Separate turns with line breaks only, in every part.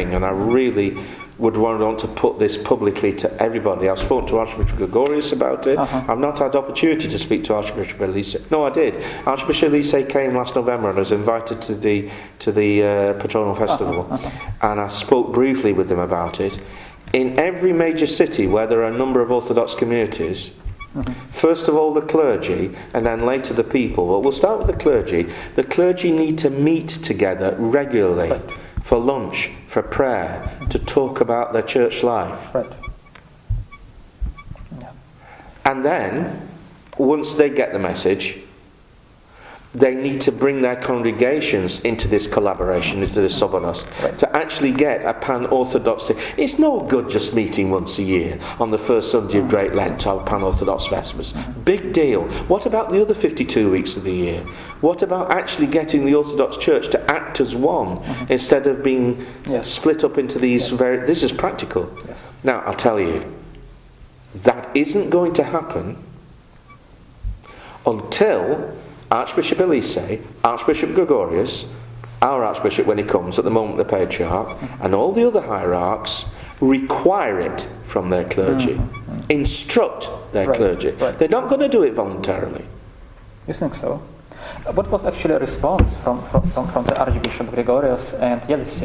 thing, and I really would want to put this publicly to everybody. I've spoken to Archbishop Gregorius about it. I've not had the opportunity to speak to Archbishop Elise. No, I did. Archbishop Elise came last November and was invited to the Patronal Festival, and I spoke briefly with them about it. In every major city where there are a number of Orthodox communities, first of all the clergy, and then later the people. But we'll start with the clergy. The clergy need to meet together regularly. Right. For lunch, for prayer, to talk about their church life.
Right. Yeah.
And then, once they get the message, they need to bring their congregations into this collaboration, into this sobonos, to actually get a pan-Orthodox. It's no good just meeting once a year on the first Sunday of Great Lent to have pan-Orthodox Vespers. Big deal. What about the other 52 weeks of the year? What about actually getting the Orthodox Church to act as one instead of being split up into these very... This is practical.
Yes.
Now, I'll tell you, that isn't going to happen until Archbishop Elise, Archbishop Gregorius, our Archbishop when he comes, at the moment the Patriarch, and all the other hierarchs require it from their clergy. Instruct their clergy.
Right.
They're not going to do it voluntarily.
You think so? What was actually a response from the Archbishop Gregorius and Elise?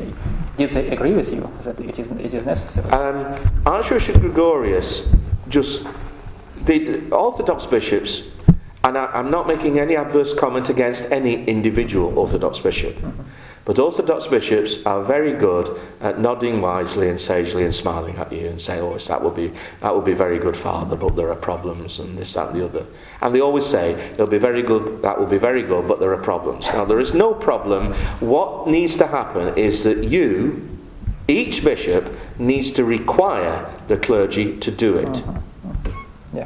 Did they agree with you that it is necessary?
Archbishop Gregorius the Orthodox bishops, and I'm not making any adverse comment against any individual Orthodox bishop, but Orthodox bishops are very good at nodding wisely and sagely and smiling at you and saying, "Oh, that will be very good, Father, but there are problems and this, that, and the other." And they always say, "It'll be very good. That will be very good, but there are problems." Now, there is no problem. What needs to happen is that each bishop, needs to require the clergy to do it.
Yeah.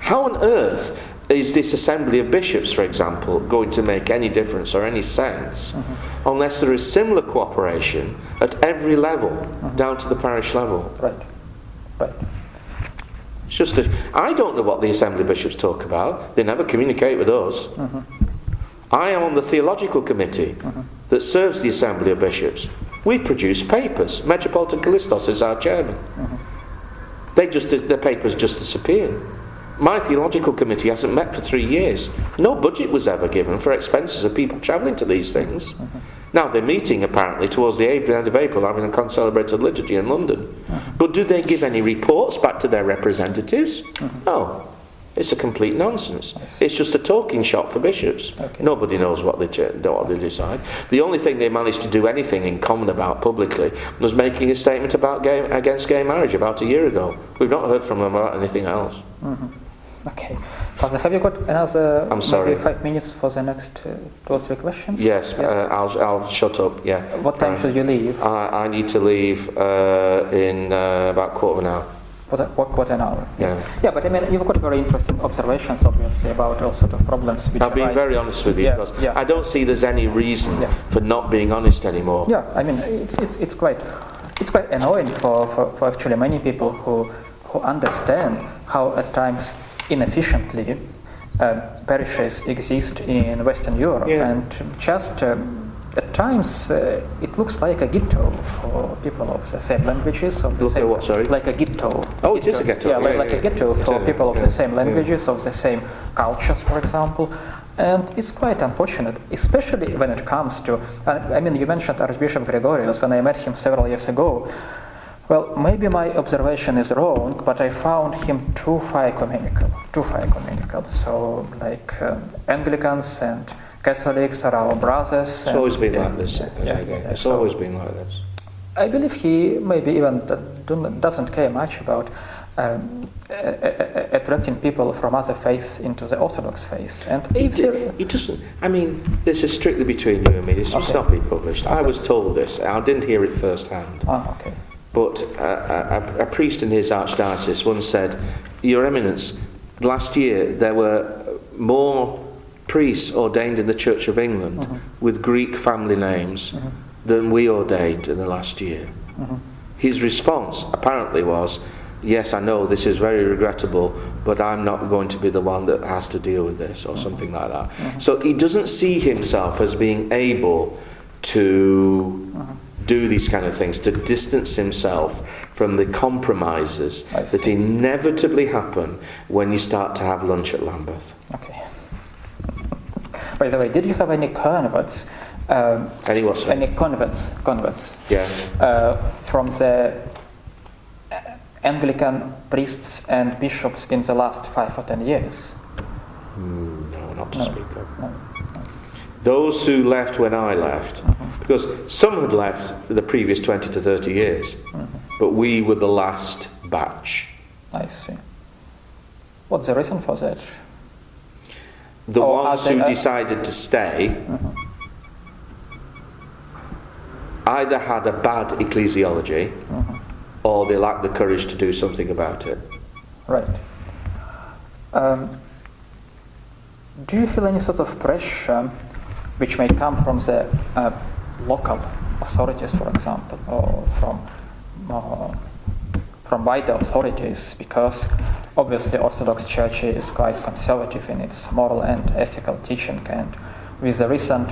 How on earth is this assembly of bishops, for example, going to make any difference or any sense unless there is similar cooperation at every level, down to the parish level?
Right.
It's just that I don't know what the assembly bishops talk about. They never communicate with us. I am on the theological committee that serves the assembly of bishops. We produce papers. Metropolitan Callistos is our chairman. The papers just disappear. My theological committee hasn't met for 3 years. No budget was ever given for expenses of people travelling to these things. Now they're meeting apparently towards the end of April, having a concelebrated liturgy in London. But do they give any reports back to their representatives? No. It's a complete nonsense. It's just a talking shop for bishops. Nobody knows what they decide. The only thing they managed to do anything in common about publicly was making a statement against gay marriage about a year ago. We've not heard from them about anything else.
Okay. Father, have you got another
maybe
5 minutes for the next 2 or 3 questions?
Yes. I'll shut up, yeah.
What time should you leave?
I need to leave in about quarter of an hour.
What an hour?
Yeah.
Yeah, but I mean, you've got very interesting observations, obviously, about all sort of problems which
I've been very honest with you, because I don't see there's any reason for not being honest anymore.
Yeah, I mean, it's quite annoying for actually many people who understand how at times inefficiently parishes exist in Western Europe, and just at times it looks like a ghetto for people of the same languages, like a ghetto.
Oh, it is a ghetto.
Yeah, like a ghetto for people of the same languages, of the same cultures, for example. And it's quite unfortunate, especially when it comes to, I mean, you mentioned Archbishop Gregorius. When I met him several years ago, well, maybe my observation is wrong, but I found him too far ecumenical. So, like Anglicans and Catholics are our brothers.
It's always been like this. It's always been like this.
I believe he maybe even doesn't care much about attracting people from other faiths into the Orthodox faith. And
he doesn't. I mean, this is strictly between you and me. This must not be published. I was told this. I didn't hear it firsthand.
Okay.
But a priest in his archdiocese once said, "Your Eminence, last year there were more priests ordained in the Church of England with Greek family names than we ordained in the last year." His response apparently was, "Yes, I know this is very regrettable, but I'm not going to be the one that has to deal with this," or something like that. So he doesn't see himself as being able to do these kind of things, to distance himself from the compromises that inevitably happen when you start to have lunch at Lambeth.
Okay. By the way, did you have any converts?
Any what, sir?
Any converts?
Yeah.
From the Anglican priests and bishops in the last 5 or 10 years?
No, not to speak of.
No.
Those who left when I left, because some had left the previous 20 to 30 years, but we were the last batch.
I see. What's the reason for that?
The ones who decided to stay either had a bad ecclesiology or they lacked the courage to do something about it.
Right. Do you feel any sort of pressure which may come from the local authorities, for example, or from wider authorities, because obviously Orthodox Church is quite conservative in its moral and ethical teaching, and with the recent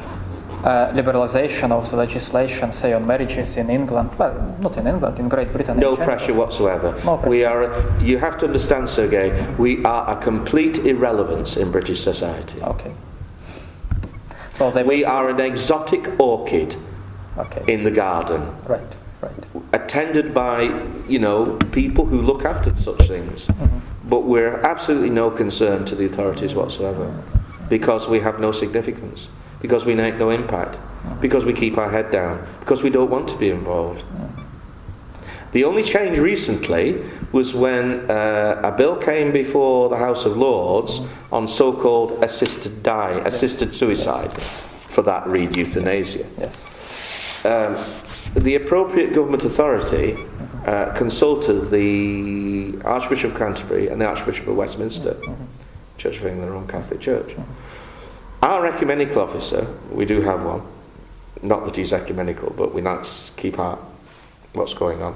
liberalization of the legislation, say on marriages in England, well, not in England, in Great Britain.
No pressure whatsoever.
No pressure.
You have to understand, Sergei, we are a complete irrelevance in British society.
Okay. So
we are an exotic orchid in the garden.
Right.
Attended by, people who look after such things. But we're absolutely no concern to the authorities whatsoever, because we have no significance, because we make no impact, because we keep our head down, because we don't want to be involved. The only change recently was when a bill came before the House of Lords on so-called assisted suicide. For that, read euthanasia.
Yes.
The appropriate government authority consulted the Archbishop of Canterbury and the Archbishop of Westminster, Church of England, Roman Catholic Church. Our ecumenical officer, we do have one, not that he's ecumenical, but we like to keep out what's going on,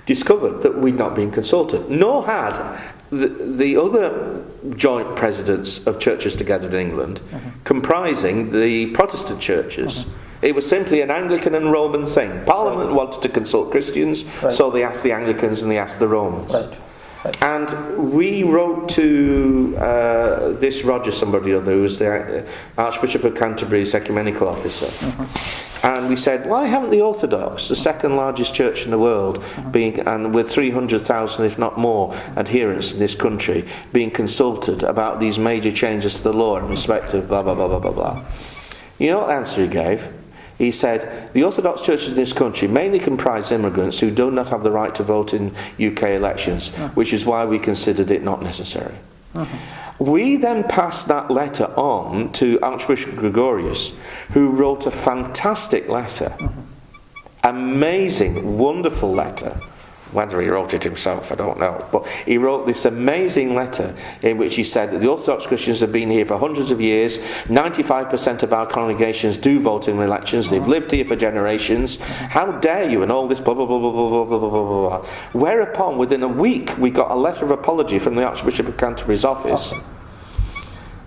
discovered that we'd not been consulted, nor had the other joint presidents of churches together in England, comprising the Protestant churches. It was simply an Anglican and Roman thing. Parliament wanted to consult Christians, so they asked the Anglicans and they asked the Romans.
Right.
And we wrote to this Roger somebody or other, who was the Archbishop of Canterbury's ecumenical officer. And we said, why haven't the Orthodox, the second largest church in the world, and with 300,000 if not more adherents in this country, being consulted about these major changes to the law in respect of blah blah blah blah blah blah? You know what answer he gave? He said, the Orthodox churches in this country mainly comprise immigrants who do not have the right to vote in UK elections, which is why we considered it not necessary. We then passed that letter on to Archbishop Gregorius, who wrote a fantastic letter, amazing, wonderful letter. Whether he wrote it himself, I don't know. But he wrote this amazing letter in which he said that the Orthodox Christians have been here for hundreds of years. 95% of our congregations do vote in elections. They've lived here for generations. How dare you? And all this blah, blah, blah, blah, blah, blah, blah, blah, blah. Whereupon, within a week, we got a letter of apology from the Archbishop of Canterbury's office.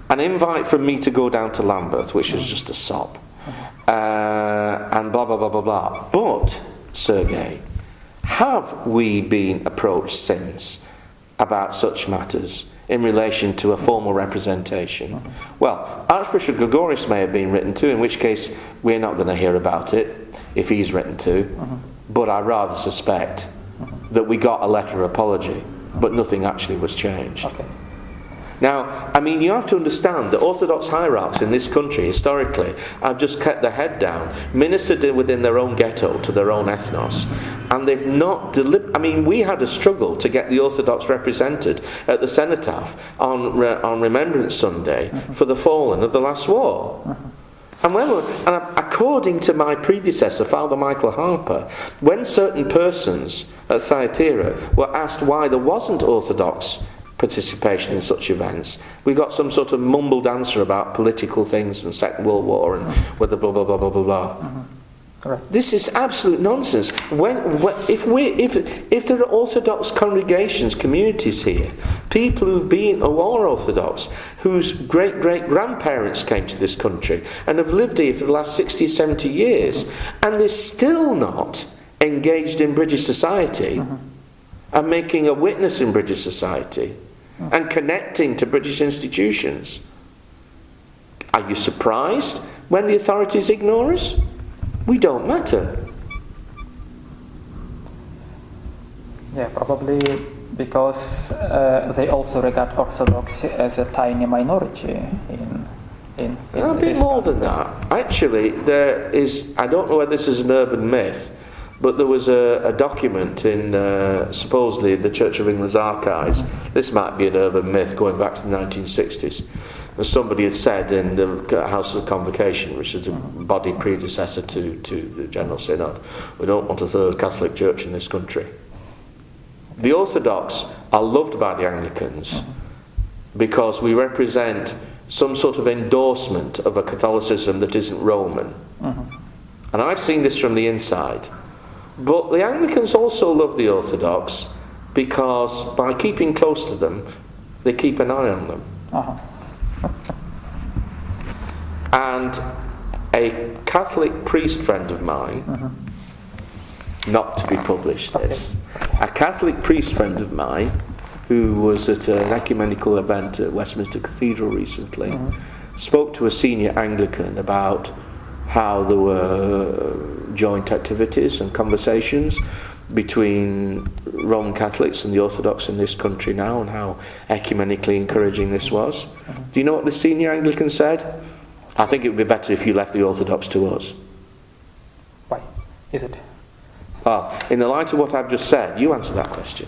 An invite from me to go down to Lambeth, which was just a sop. And blah, blah, blah, blah, blah. But, Sergei, have we been approached since about such matters in relation to a formal representation? Well, Archbishop Gregorius may have been written to, in which case we're not going to hear about it if he's written to, but I rather suspect that we got a letter of apology, but nothing actually was changed. Now, I mean, you have to understand that Orthodox hierarchs in this country, historically, have just kept their head down, ministered within their own ghetto to their own ethnos, and they've not I mean, we had a struggle to get the Orthodox represented at the Cenotaph on Remembrance Sunday for the fallen of the last war. And according to my predecessor, Father Michael Harper, when certain persons at Thyatira were asked why there wasn't Orthodox participation in such events, we got some sort of mumbled answer about political things and Second World War and whether blah blah blah blah blah blah.
Right.
This is absolute nonsense. If there are Orthodox congregations, communities here, people who are Orthodox, whose great-great-grandparents came to this country and have lived here for the last 60, 70 years, and they're still not engaged in British society and making a witness in British society and connecting to British institutions, are you surprised when the authorities ignore us? We don't matter.
Yeah, probably because they also regard Orthodoxy as a tiny minority in
a bit more than that. Actually, there is, I don't know whether this is an urban myth, but there was a document in supposedly the Church of England's archives. This might be an urban myth going back to the 1960s. As somebody had said in the House of Convocation, which is a body predecessor to the General Synod, we don't want a third Catholic Church in this country. The Orthodox are loved by the Anglicans because we represent some sort of endorsement of a Catholicism that isn't Roman. And I've seen this from the inside. But the Anglicans also love the Orthodox because by keeping close to them, they keep an eye on them. And a Catholic priest friend of mine, not to be published this, a Catholic priest friend of mine who was at an ecumenical event at Westminster Cathedral recently, spoke to a senior Anglican about how there were joint activities and conversations between Roman Catholics and the Orthodox in this country now, and how ecumenically encouraging this was. Do you know what the senior Anglican said? I think it would be better if you left the Orthodox to us.
Why is it?
Well, in the light of what I've just said, you answer that question.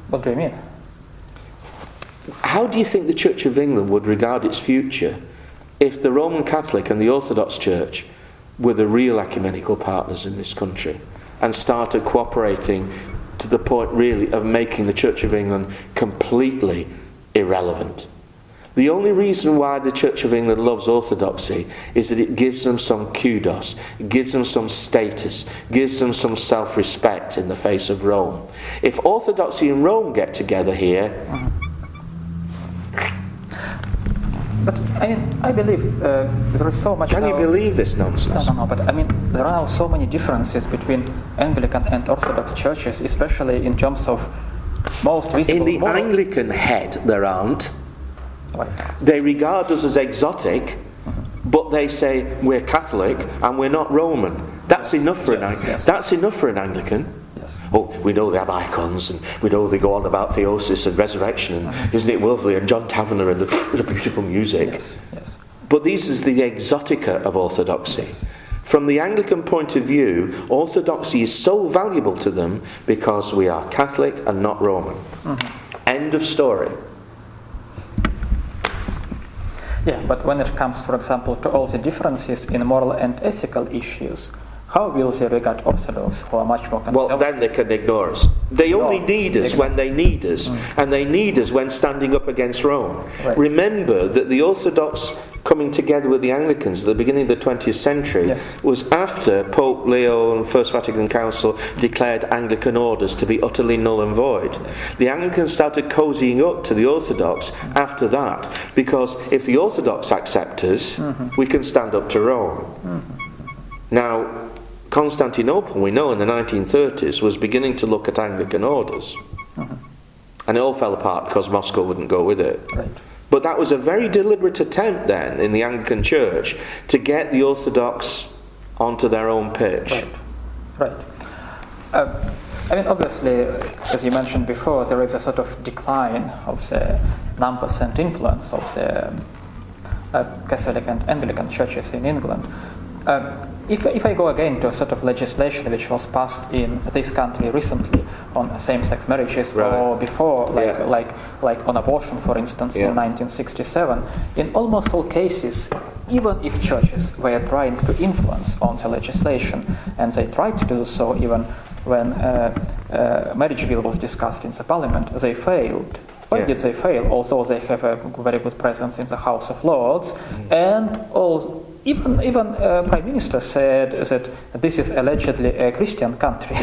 What do you mean?
How do you think the Church of England would regard its future if the Roman Catholic and the Orthodox Church were the real ecumenical partners in this country and started cooperating to the point really of making the Church of England completely irrelevant? The only reason why the Church of England loves Orthodoxy is that it gives them some kudos, it gives them some status, gives them some self-respect in the face of Rome. If Orthodoxy and Rome get together here...
But I believe there is so much...
Can you believe this nonsense?
No, but there are now so many differences between Anglican and Orthodox churches, especially in terms of most visible...
In the Anglican head, there aren't. Right. They regard us as exotic, but they say we're Catholic and we're not Roman. That's enough for That's enough for an Anglican.
Yes.
Oh, we know they have icons, and we know they go on about theosis and resurrection, and isn't it lovely? And John Tavener and the beautiful music.
Yes.
But this is the exotica of Orthodoxy. Yes. From the Anglican point of view, Orthodoxy is so valuable to them because we are Catholic and not Roman. End of story.
Yeah, but when it comes, for example, to all the differences in moral and ethical issues, how will they regard Orthodox, who are much more conservative?
Well, then they can ignore us. They only need us when they need us, and they need us when standing up against Rome. Right. Remember that the Orthodox coming together with the Anglicans at the beginning of the 20th century was after Pope Leo and First Vatican Council declared Anglican orders to be utterly null and void. The Anglicans started cozying up to the Orthodox after that, because if the Orthodox accept us, we can stand up to Rome. Now, Constantinople, we know in the 1930s, was beginning to look at Anglican orders. And it all fell apart because Moscow wouldn't go with it.
Right.
But that was a very deliberate attempt then in the Anglican Church to get the Orthodox onto their own pitch.
Right. Obviously, as you mentioned before, there is a sort of decline of the numbers and influence of the Catholic and Anglican churches in England. If I go again to a sort of legislation which was passed in this country recently on same-sex marriages, or before, like on abortion, for instance, in 1967, in almost all cases, even if churches were trying to influence on the legislation, and they tried to do so even when marriage bill was discussed in the parliament, they failed. Why did they fail? Although they have a very good presence in the House of Lords, and even Prime Minister said that this is allegedly a Christian country.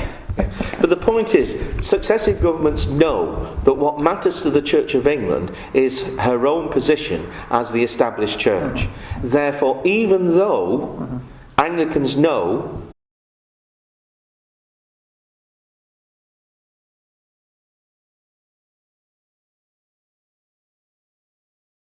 But the point is, successive governments know that what matters to the Church of England is her own position as the established church. Therefore, even though Anglicans know